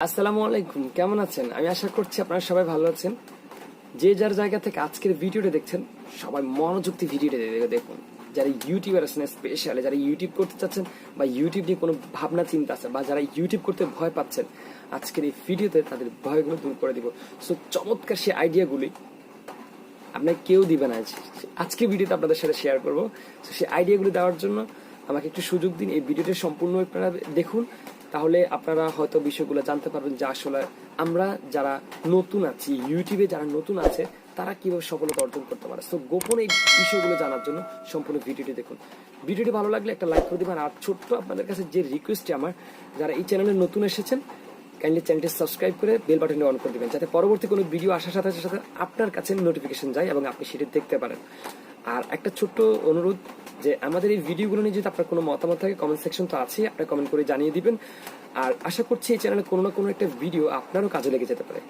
আসসালামু আলাইকুম, কেমন আছেন? আমি আশা করছি আপনারা সবাই ভালো আছেন। যে যার জায়গা থেকে আজকের ভিডিওটা দেখছেন সবাই মনোযোগ দিয়ে ভিডিওটা দেখুন। যারা ইউটিউবার আছেন, স্পেশালি যারা ইউটিউব করতে চাচ্ছেন বা ইউটিউব নিয়ে কোনো ভাবনা চিন্তা আছে বা যারা ইউটিউব করতে ভয় পাচ্ছেন, আজকের এই ভিডিওতে তাদের ভয়গুলো দূর করে দিব। সো চমৎকার সেই আইডিয়াগুলি আপনাকে কেউ দিবে না, আজকের ভিডিওতে আপনাদের সাথে শেয়ার করবো। তো সেই আইডিয়াগুলি দেওয়ার জন্য আমাকে একটু সুযোগ দিন, এই ভিডিওটা সম্পূর্ণ আপনারা দেখুন, তাহলে আপনারা হয়তো বিষয়গুলো জানতে পারবেন যে আসলে আমরা যারা নতুন আছি, ইউটিউবে যারা নতুন আছে তারা কিভাবে সফলতা অর্জন করতে পারে। তো গোপন এই বিষয়গুলো জানার জন্য সম্পূর্ণ ভিডিওটি দেখুন। ভিডিওটি ভালো লাগলে একটা লাইক করে দিবেন। আর ছোট্ট আপনাদের কাছে যে রিকোয়েস্টটি আমার, যারা এই চ্যানেলে নতুন এসেছেন কাইন্ডলি চ্যানেলটি সাবস্ক্রাইব করে বেল বাটনটি অন করে দিবেন, যাতে পরবর্তী কোনো ভিডিও আসার সাথে সাথে আপনার কাছে নোটিফিকেশন যায় এবং আপনি সেটি দেখতে পারেন। আর একটা ছোট্ট অনুরোধ, যে আমাদের এই ভিডিওগুলো নিয়ে যদি আপনার কোনো মতামত থাকে, কমেন্ট সেকশন তো আছে, আপনি কমেন্ট করে জানিয়ে দিবেন। আর আশা করছি এই চ্যানেলে কোনো না কোনো একটা ভিডিও আপনারও কাজে লেগে যেতে পারে।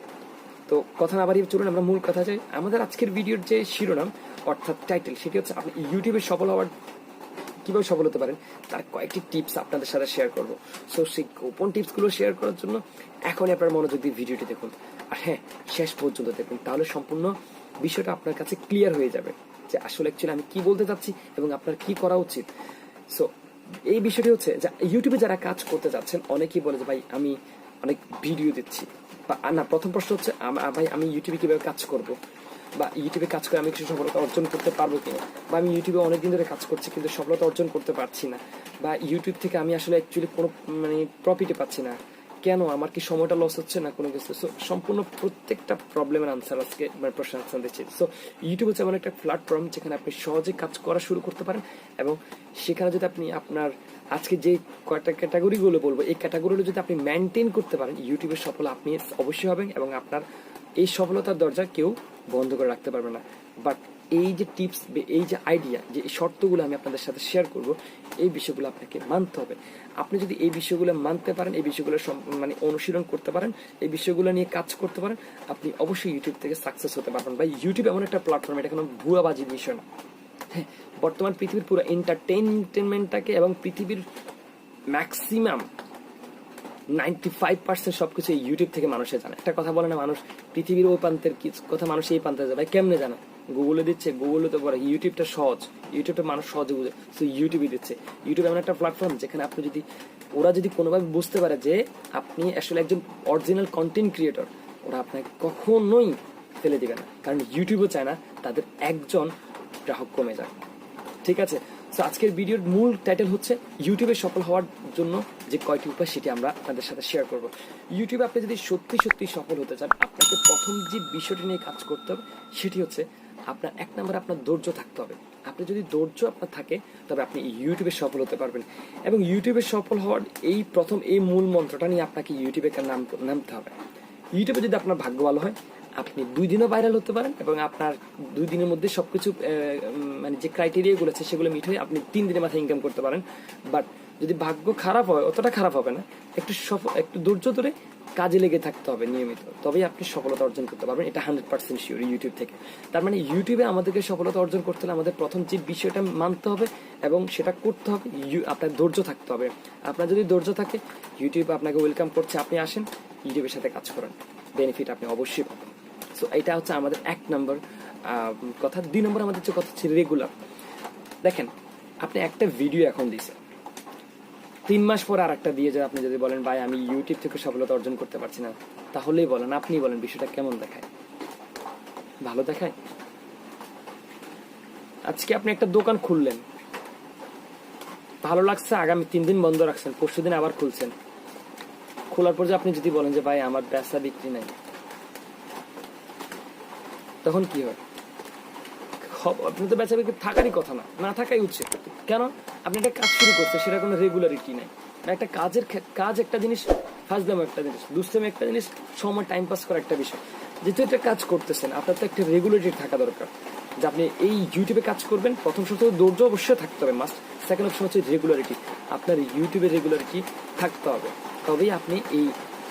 তো কথা না বাড়িয়ে চলুন আমরা মূল কথা যাই। আমাদের আজকের ভিডিওর যে শিরোনাম অর্থাৎ টাইটেল, সেটি হচ্ছে আপনি ইউটিউবে সফল হওয়ার কিভাবে সফল হতে পারেন তার কয়েকটি টিপস আপনাদের সাথে শেয়ার করবো। সো সেই গোপন টিপসগুলো শেয়ার করার জন্য এখনই আপনার মনোযোগ দিয়ে ভিডিওটি দেখুন, আর হ্যাঁ, শেষ পর্যন্ত দেখুন, তাহলে সম্পূর্ণ বিষয়টা আপনার কাছে ক্লিয়ার হয়ে যাবে যে আসলে অ্যাকচুয়ালি আমি কি বলতে চাচ্ছি এবং আপনার কি করা উচিত। সো এই বিষয়টি হচ্ছে যে ইউটিউবে যারা কাজ করতে যাচ্ছেন, অনেকেই বলে যে ভাই আমি অনেক ভিডিও দিচ্ছি, বা না, প্রথম প্রশ্ন হচ্ছে ভাই আমি ইউটিউবে কিভাবে কাজ করব, বা ইউটিউবে কাজ করে আমি কিছু সফলতা অর্জন করতে পারবো কিনা, বা আমি ইউটিউবে অনেকদিন ধরে কাজ করছি কিন্তু সফলতা অর্জন করতে পারছি না, বা ইউটিউব থেকে আমি আসলে অ্যাকচুয়ালি কোনো প্রফিটে পাচ্ছি না, কেন, আমার কি সময়টা লস হচ্ছে না কোনো কিছু। সো সম্পূর্ণ প্রত্যেকটা প্রবলেমের আনসার আজকে প্রশ্ন আনসার দিচ্ছি। সো ইউটিউব হচ্ছে এমন একটা প্ল্যাটফর্ম যেখানে আপনি সহজে কাজ করা শুরু করতে পারেন, এবং সেখানে যদি আপনি আপনার আজকে যে কয়টা ক্যাটাগরিগুলো বলবো, এই ক্যাটাগরিগুলো যদি আপনি মেনটেন করতে পারেন, ইউটিউবের সফল আপনি অবশ্যই হবেন, এবং আপনার এই সফলতার দরজা কেউ বন্ধ করে রাখতে পারবে না। বাট এই যে টিপস, এই যে আইডিয়া, যে এই শর্তগুলো আমি আপনাদের সাথে শেয়ার করব, এই বিষয়গুলো আপনাকে মানতে হবে। আপনি যদি এই বিষয়গুলো মানতে পারেন, এই বিষয়গুলো অনুশীলন করতে পারেন, এই বিষয়গুলো নিয়ে কাজ করতে পারেন, আপনি অবশ্যই ইউটিউব থেকে সাকসেস হতে পারবেন। বা ইউটিউব এমন একটা প্ল্যাটফর্ম, এটা কোনো ভুয়াবাজির বিষয় না। হ্যাঁ, বর্তমান পৃথিবীর পুরো এন্টারটেইনমেন্টটাকে এবং পৃথিবীর ম্যাক্সিমাম 95% সবকিছু ইউটিউব থেকে মানুষে জানে। একটা কথা বলে না, মানুষ পৃথিবীর ওই প্রান্তের কথা মানুষ এই প্রান্তে যাবে, কেমনে জানে? গুগলে দিচ্ছে, গুগলে তো বলে ইউটিউবটা সহজ, ইউটিউবটা মানুষ সহজে বুঝে, সো ইউটিউবে দিচ্ছে। ইউটিউব এমন একটা প্ল্যাটফর্ম যেখানে আপনি যদি, ওরা যদি কোনোভাবে বুঝতে পারে যে আপনি আসলে একজন অরিজিনাল কন্টেন্ট ক্রিয়েটর, ওরা আপনাকে কখনোই ফেলে দিবে না, কারণ ইউটিউবও চায় না তাদের একজন গ্রাহক কমে যায়। ঠিক আছে, তো আজকের ভিডিওর মূল টাইটেল হচ্ছে ইউটিউবে সফল হওয়ার জন্য যে কয়টি উপায়, সেটি আমরা আপনাদের সাথে শেয়ার করব। ইউটিউবে আপনি যদি সত্যি সত্যি সফল হতে চান, আপনাকে প্রথম যে বিষয়টি নিয়ে কাজ করতে হবে সেটি হচ্ছে আপনার এক নম্বরে আপনার ধৈর্য থাকতে হবে। আপনি যদি ধৈর্য আপনার থাকে, তবে আপনি ইউটিউবে সফল হতে পারবেন। এবং ইউটিউবে সফল হওয়ার এই প্রথম এই মূল মন্ত্রটা নিয়ে আপনাকে ইউটিউবে নামতে হবে। ইউটিউবে যদি আপনার ভাগ্য ভালো হয়, আপনি 2 দিনও ভাইরাল হতে পারেন, এবং আপনার 2 দিনের মধ্যে সবকিছু যে ক্রাইটেরিয়াগুলো আছে সেগুলো মিট হয়ে আপনি 3 দিনের মাথায় ইনকাম করতে পারেন। বাট যদি ভাগ্য খারাপ হয়, অতটা খারাপ হবে না, একটু ধৈর্য ধরে কাজে লেগে থাকতে হবে নিয়মিত, তবেই আপনি সফলতা অর্জন করতে পারবেন। এটা 100% শিওর ইউটিউব থেকে। তার মানে ইউটিউবে আমাদেরকে সফলতা অর্জন করতে হলে আমাদের প্রথম যে বিষয়টা মানতে হবে এবং সেটা করতে হবে, আপনার ধৈর্য থাকতে হবে। আপনার যদি ধৈর্য থাকে, ইউটিউব আপনাকে ওয়েলকাম করছে, আপনি আসেন, ইউটিউবের সাথে কাজ করেন, বেনিফিট আপনি অবশ্যই পাবেন। সো এটা হচ্ছে আমাদের 1 নম্বর কথা। 2 নম্বর আমাদের যে কথা হচ্ছে রেগুলার। দেখেন, আপনি একটা ভিডিও এখন দিয়েছেন, 3 মাস পর আর একটা দিয়ে, আপনি যদি বলেন ভাই আমি ইউটিউব থেকে সফলতা অর্জন করতে পারছি না, তাহলেই বলেন, আপনি বলেন বিষয়টা কেমন দেখায়? ভালো দেখায়? আজকে আপনি একটা দোকান খুললেন, ভালো লাগছে, আগামী 3 দিন বন্ধ রাখছেন, পরশু দিন আবার খুলছেন। খোলার পর যে আপনি যদি বলেন যে ভাই আমার বেচা বিক্রি নাই, তখন কি হয়? আপনি তো বেচা বিক্রি থাকারই কথা না, না থাকাই উচিত। কেন? আপনি একটা কাজ শুরু করছেন, সেটা কোনো রেগুলারিটি নাই। একটা কাজ একটা জিনিস, ফাজলাম একটা জিনিস, দুষ্টামি একটা জিনিস, সময় টাইম পাস করা একটা বিষয়। যেহেতু একটা কাজ করতেছেন, আপনার তো একটা রেগুলারিটি থাকা দরকার যে আপনি এই ইউটিউবে কাজ করবেন। প্রথম সপ্তাহে ধৈর্য অবশ্যই থাকতে হবে, মাস্ট। সেকেন্ড অপশন হচ্ছে রেগুলারিটি। আপনার ইউটিউবে রেগুলারিটি থাকতে হবে, তবেই আপনি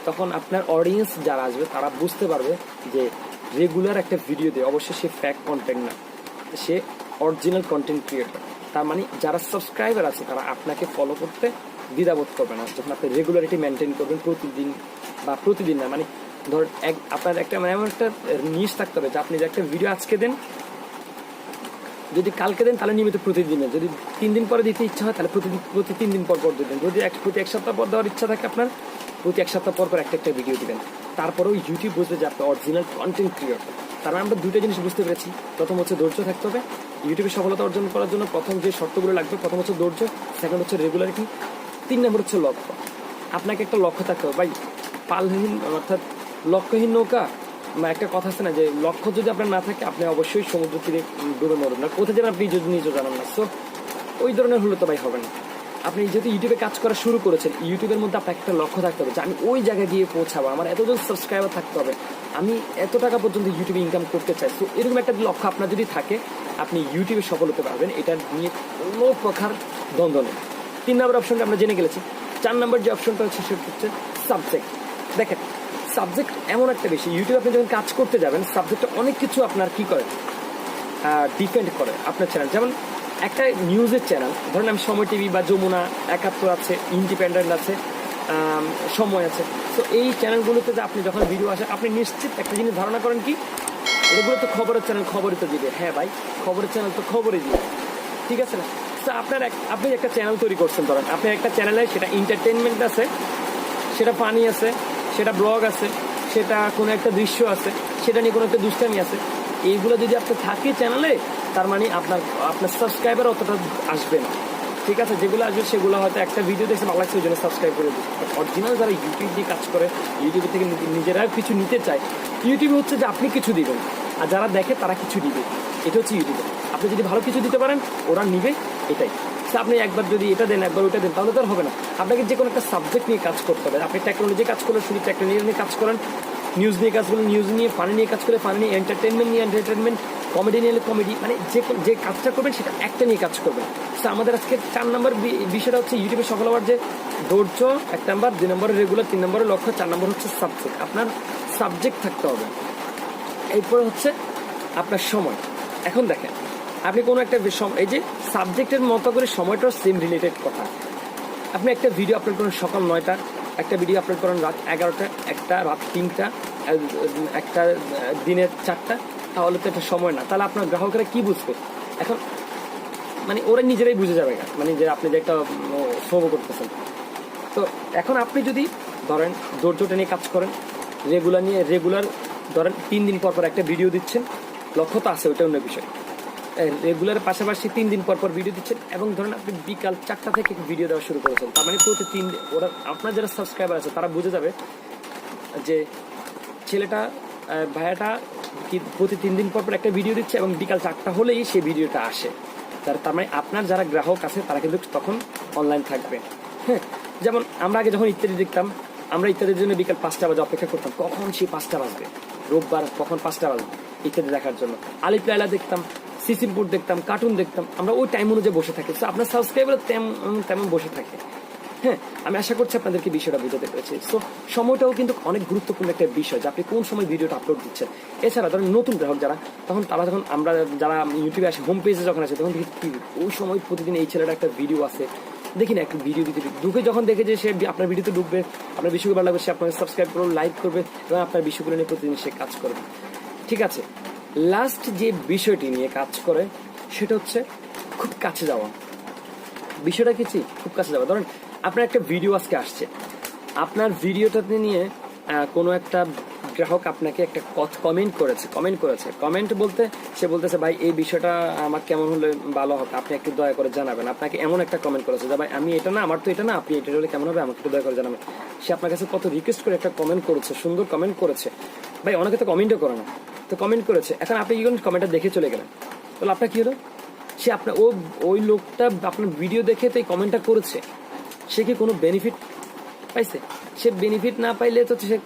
তখন আপনার অডিয়েন্স যারা আসবে তারা বুঝতে পারবে যে রেগুলার একটা ভিডিও দেয়, অবশ্যই সে ফ্যাক্ট কন্টেন্ট না, সে অরিজিনাল কন্টেন্ট ক্রিয়েটর। তার মানে যারা সাবস্ক্রাইবার আছে তারা আপনাকে ফলো করতে দ্বিধাবোধ করবে না, যখন আপনি রেগুলারিটি মেনটেন করবেন প্রতিদিন, বা প্রতিদিন না, মানে ধরুন আপনার একটা মানে এমন একটা নিউজ থাকতে হবে যে আপনি যে একটা ভিডিও আজকে দেন, যদি কালকে দেন তাহলে নিয়মিত প্রতিদিন দেন, যদি 3 দিন পরে দিতে ইচ্ছা হয় তাহলে প্রতি 3 দিন পর দেবেন, যদি প্রতি 1 সপ্তাহ পর দেওয়ার ইচ্ছা থাকে আপনার প্রতি 1 সপ্তাহ পর একটা ভিডিও দিবেন। তারপরেও ইউটিউব বুঝবে যে আপনি অরিজিনাল কন্টেন্ট ক্রিয়েটর। তার মানে আমরা দুটো জিনিস বুঝতে পেরেছি। প্রথম হচ্ছে ধৈর্য থাকতে হবে ইউটিউবে সফলতা অর্জন করার জন্য। প্রথম যে শর্তগুলো লাগবে, প্রথম হচ্ছে ধৈর্য, সেকেন্ড হচ্ছে রেগুলারিটি, 3 নম্বর হচ্ছে লক্ষ্য। আপনাকে একটা লক্ষ্য থাকতে হবে ভাই। পালহীন অর্থাৎ লক্ষ্যহীন নৌকা, একটা কথা আছে না যে লক্ষ্য যদি আপনার না থাকে আপনি অবশ্যই সমুদ্র তীরে ডুবে মরবেন না, কোথায় যেন আপনি যদি নিজেও জানেন না। সো ওই ধরনের হলে তো ভাই হবে না। আপনি যেহেতু ইউটিউবে কাজ করা শুরু করেছেন, ইউটিউবের মধ্যে আপনার একটা লক্ষ্য থাকতে হবে যে আমি ওই জায়গায় গিয়ে পৌঁছাবো, আমার এতজন সাবস্ক্রাইবার থাকতে হবে, আমি এত টাকা পর্যন্ত ইউটিউবে ইনকাম করতে চাই। তো এরকম একটা লক্ষ্য আপনার যদি থাকে আপনি ইউটিউবে সফল হতে পারবেন, এটা নিয়ে কোনো প্রকার দ্বন্দ্ব নেই। 3 নম্বর অপশনটা আমরা জেনে গেছি। 4 নম্বর যে অপশনটা হচ্ছে সেটা হচ্ছে সাবজেক্ট। দেখেন সাবজেক্ট এমন একটা বিষয়, ইউটিউবে আপনি যখন কাজ করতে যাবেন সাবজেক্টটা অনেক কিছু আপনার কি করে ডিপেন্ড করে আপনার চ্যানেল। যেমন একটা নিউজের চ্যানেল, ধরেন আমি সময় টিভি বা যমুনা 71 আছে, ইন্ডিপেন্ডেন্ট আছে, সময় আছে। তো এই চ্যানেলগুলোতে যে আপনি যখন ভিডিও আসে আপনি নিশ্চিত একটা জিনিস ধারণা করেন কি, এগুলো তো খবরের চ্যানেল, খবরই তো দিবে। হ্যাঁ ভাই, খবরের চ্যানেল তো খবরই দিবে, ঠিক আছে না? তো আপনি একটা চ্যানেল তৈরি করছেন, ধরেন আপনি একটা চ্যানেলে সেটা এন্টারটেনমেন্ট আছে, সেটা ফানি আছে, সেটা ব্লগ আছে, সেটা কোনো একটা দৃশ্য আছে, সেটা নিয়ে কোনো একটা দুষ্টামি আছে। এইগুলো যদি আপনার থাকে চ্যানেলে, তার মানে আপনার সাবস্ক্রাইবার অতটা আসবে না, ঠিক আছে? যেগুলো আসবে সেগুলো হয়তো একটা ভিডিও দেখছে ভালো লাগছে ওই জন্য সাবস্ক্রাইব করে দিচ্ছে। বাট অরিজিনাল যারা ইউটিউব দিয়ে কাজ করে, ইউটিউব থেকে নিজেরাও কিছু নিতে চায়, ইউটিউব হচ্ছে যে আপনি কিছু দিবেন আর যারা দেখে তারা কিছু দিবে, এটা হচ্ছে ইউটিউবে। আপনি যদি ভালো কিছু দিতে পারেন ওরা নিবে, এটাই। আপনি একবার যদি এটা দেন একবার ওইটা দেন তাহলে তো আর হবে না। আপনাকে যে কোনো একটা সাবজেক্ট নিয়ে কাজ করতে হবে। আপনি টেকনোলজি কাজ করলে শুধু টেকনোলজি নিয়ে কাজ করেন, নিউজ নিয়ে কাজ করলে নিউজ নিয়ে, ফানি নিয়ে কাজ করে ফানি নিয়ে, এন্টারটেনমেন্ট নিয়ে এন্টারটেনমেন্ট, কমেডি নিয়ে কমেডি, মানে যে কাজটা করবেন সেটা একটা নিয়ে কাজ করবেন। তো আমাদের আজকে 4 নম্বর বিষয়টা হচ্ছে ইউটিউবে সফল হওয়ার যে ধৈর্য 1 নম্বর, 2 নম্বরে রেগুলার, 3 নম্বরে লক্ষ্য, 4 নম্বর হচ্ছে সাবজেক্ট। আপনার সাবজেক্ট থাকতে হবে। এরপরে হচ্ছে আপনার সময়। এখন দেখেন আপনি কোনো একটা এই যে সাবজেক্টের মতো করে সময়টাও সেম রিলেটেড কথা। আপনি একটা ভিডিও আপলোড করেন সকাল 9টা, একটা ভিডিও আপলোড করেন রাত 11টা, একটা রাত 3টা, একটা দিনের 4টা, তাহলে তো একটা সময় না। তাহলে আপনার গ্রাহকরা কি বুঝবে? এখন মানে ওরা নিজেরাই বুঝে যাবে, মানে যে আপনি যে একটা শো করতেছেন। তো এখন আপনি যদি ধরেন ধৈর্যটা নিয়ে কাজ করেন, রেগুলার ধরেন 3 দিন পর একটা ভিডিও দিচ্ছেন, লক্ষ্য তো আছে, ওইটা অন্য বিষয়। রেগুলার পাশাপাশি 3 দিন পর ভিডিও দিচ্ছেন এবং ধরেন আপনি বিকাল 4টা থেকে ভিডিও দেওয়া শুরু করেছেন, তার মানে প্রতি 3 দিন ওরা আপনার যারা সাবস্ক্রাইবার আছে তারা বুঝে যাবে যে ছেলেটা ভাইয়াটা কি প্রতি 3 দিন পর একটা ভিডিও দিচ্ছে এবং বিকাল 4টা হলেই সেই ভিডিওটা আসে। তার মানে আপনার যারা গ্রাহক আছে তারা কিন্তু তখন অনলাইন থাকবে। হ্যাঁ, যেমন আমরা আগে যখন ইত্যাদি দেখতাম, আমরা ইত্যাদির জন্য বিকাল 5টা বাজে অপেক্ষা করতাম, কখন সেই 5টা বাজবে, রোববার কখন 5টা বাজবে ইত্যাদি দেখার জন্য। আলিফ লায়লা দেখতাম, সিসিমপুর দেখতাম, কার্টুন দেখতাম, আমরা ওই টাইম অনুযায়ী বসে থাকি। তো আপনার সাবস্ক্রাইবার তেমন বসে থাকে। হ্যাঁ, আমি আশা করছি আপনাদেরকে বিষয়টা বুঝাতে পেরেছি। সো সময়টাও কিন্তু অনেক গুরুত্বপূর্ণ একটা বিষয় যে আপনি কোন সময় ভিডিওটা আপলোড দিচ্ছেন। এছাড়া ধরেন নতুন গ্রাহক যারা, তারা যখন আমরা যারা ইউটিউবে আসে, হোম পেজে যখন আসে, তখন দেখি কি ওই সময় প্রতিদিন এই ছেলেটা একটা ভিডিও আছে, দেখি না একটু ভিডিও দিতে ঢুকে, যখন দেখে যে সে আপনার ভিডিওতে ঢুকবে, আপনার বিষয়গুলো ভালো লাগবে, সে আপনাকে সাবস্ক্রাইব করবে, লাইক করবে এবং আপনার বিষয়গুলো নিয়ে প্রতিদিন সে কাজ করবে। ঠিক আছে, লাস্ট যে বিষয়টি নিয়ে কাজ করে সেটা হচ্ছে খুব কাছে যাওয়া। বিষয়টা কি খুব কাছে যাওয়া। ধরেন আপনার একটা ভিডিও আজকে আসছে, আপনার ভিডিওটাতে নিয়ে কোনো একটা গ্রাহক আপনাকে একটা কমেন্ট করেছে। কমেন্ট বলতে সে বলতেছে ভাই এই বিষয়টা আমার কেমন হলে ভালো হবে, আপনি একটু দয়া করে জানাবেন। আপনাকে এমন একটা কমেন্ট করেছে যে ভাই আমি এটা না, আমার তো এটা না, আপনি এটা হলে কেমন হবে, আমাকে একটু দয়া করে জানাবেন। সে আপনার কাছে কত রিকোয়েস্ট করে একটা কমেন্ট করেছে, সুন্দর কমেন্ট করেছে। ভাই অনেকে তো কমেন্টও করে না, তো কমেন্ট করেছে। এখন আপনি কি করেন, কমেন্টটা দেখে চলে গেলেন, তাহলে আপনার কি হলো? সে আপনার ওই লোকটা আপনার ভিডিও দেখে তো এই কমেন্টটা করেছে, সে কি কোনো বেনিফিট পাইছে? সে বেনিফিট না পাইলে তো সে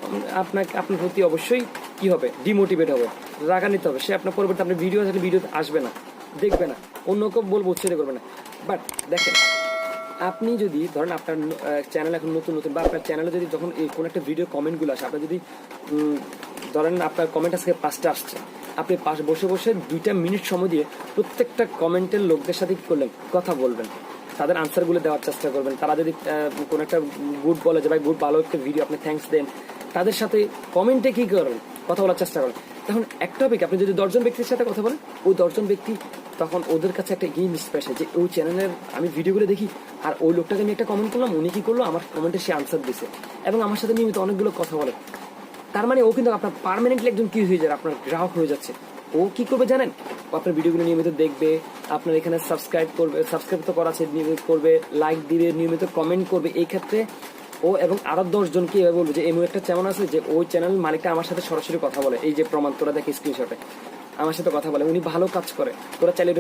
আপনার প্রতি অবশ্যই কি হবে, ডিমোটিভেট হবে, রাগান্বিত হবে। সে আপনার পরবর্তী আপনার ভিডিও আসবে না, দেখবে না, অন্য কেউ বলবো উৎসাহিত করবে না। বাট দেখেন, আপনি যদি ধরেন আপনার চ্যানেল এখন নতুন বা আপনার চ্যানেলে যদি যখন এই কোনো একটা ভিডিও কমেন্টগুলো আসে, আপনার যদি ধরেন আপনার কমেন্ট আজকে 5টা আসছে, আপনি বসে 2টা মিনিট সময় দিয়ে প্রত্যেকটা কমেন্টের লোকদের সাথে কি করলেন, কথা বলবেন। তাদের আনসারগুলো দেওয়ার চেষ্টা করবেন। তারা যদি কোনো একটা গুড বলে যে ভাই গুড ভালো একটা ভিডিও, আপনি থ্যাঙ্কস দেন, তাদের সাথে কমেন্টে কি করেন, কথা বলার চেষ্টা করেন। তখন একটা টপিক আপনি যদি 10 জন ব্যক্তির সাথে কথা বলেন, ওই 10 জন ব্যক্তি তখন ওদের কাছে একটা গেম স্পেশাল যে ওই চ্যানেলের আমি ভিডিওগুলো দেখি, আর ওই লোকটাকে আমি একটা কমেন্ট করলাম, উনি কি করলো, আমার কমেন্টে সে আনসার দিছে এবং আমার সাথে নিয়মিত অনেকগুলো কথা বলে। তার মানে ও কিন্তু আপনার পার্মানেন্টলি একজন কি হয়ে যায়, আপনার গ্রাহক হয়ে যাচ্ছে। ও কি করবে জানেন, ও আপনার ভিডিওগুলো নিয়মিত দেখবে, আপনার এখানে সাবস্ক্রাইব তো করা আছে, নিয়মিত করবে, লাইক দিবে, নিয়মিত কমেন্ট করবে। এই ক্ষেত্রে ও এবং আরো 10 জনকে এভাবে বলবে যে এমন একটা চ্যানেল আছে যে ওই চ্যানেল মালিকটা আমার সাথে সরাসরি কথা বলে, এই যে প্রমাণ তোরা দেখে স্ক্রিনশটে আমার সাথে কথা বলে, উনি ভালো কাজ করে, তোরা চাইলে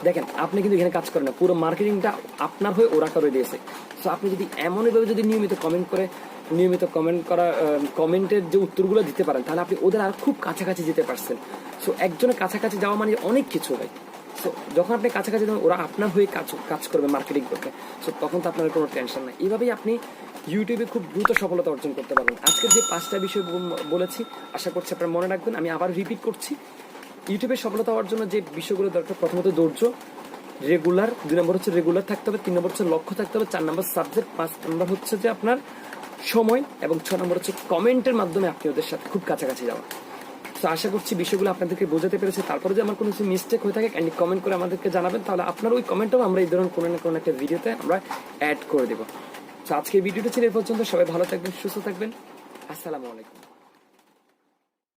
দেখেন। আপনি কিন্তু এখানে কাজ করেন না, পুরো মার্কেটিংটা আপনার হয়ে ওরা করে দিয়েছে। সো আপনি যদি এমনইভাবে যদি নিয়মিত কমেন্ট করে, নিয়মিত কমেন্ট করা, কমেন্টের যে উত্তরগুলো দিতে পারেন, তাহলে আপনি ওদের আর খুব কাছাকাছি যেতে পারছেন। সো একজনের কাছাকাছি যাওয়া মানে অনেক কিছু ভাই। সো যখন আপনি কাছাকাছি যাবেন, ওরা আপনার হয়ে কাজ করবে, মার্কেটিং করবে। সো তখন তো আপনার কোনো টেনশন নাই। এইভাবেই আপনি ইউটিউবে খুব দ্রুত সফলতা অর্জন করতে পারবেন। আজকের যে 5টা বিষয় বলেছি, আশা করছি আপনারা মনে রাখবেন। আমি আবার রিপিট করছি, ইউটিউবে সফলতা হওয়ার জন্য যে বিষয়গুলো দরকার, প্রথমত ধৈর্য, রেগুলার, 2 নম্বর হচ্ছে রেগুলার থাকতে হবে, 3 নম্বর হচ্ছে লক্ষ্য থাকতে হবে, 4 নম্বর সাবজেক্ট, 5 নম্বর হচ্ছে যে আপনার সময়, এবং 6 নম্বর হচ্ছে কমেন্টের মাধ্যমে আপনি ওদের সাথে খুব কাছাকাছি যাওয়া। তো আশা করছি বিষয়গুলো আপনাদেরকে বোঝাতে পেরেছি। তারপরে যদি আমার কোনো কিছু মিস্টেক হয়ে থাকে কাইন্ডলি কমেন্ট করে আমাদেরকে জানাবেন, তাহলে আপনার ওই কমেন্টটাও আমরা এই ধরনের কোনো না কোনো একটা ভিডিওতে আমরা অ্যাড করে দেবো। তো আজকে ভিডিওটা ছিল এই পর্যন্ত। সবাই ভালো থাকবেন, সুস্থ থাকবেন। আসসালামু আলাইকুম।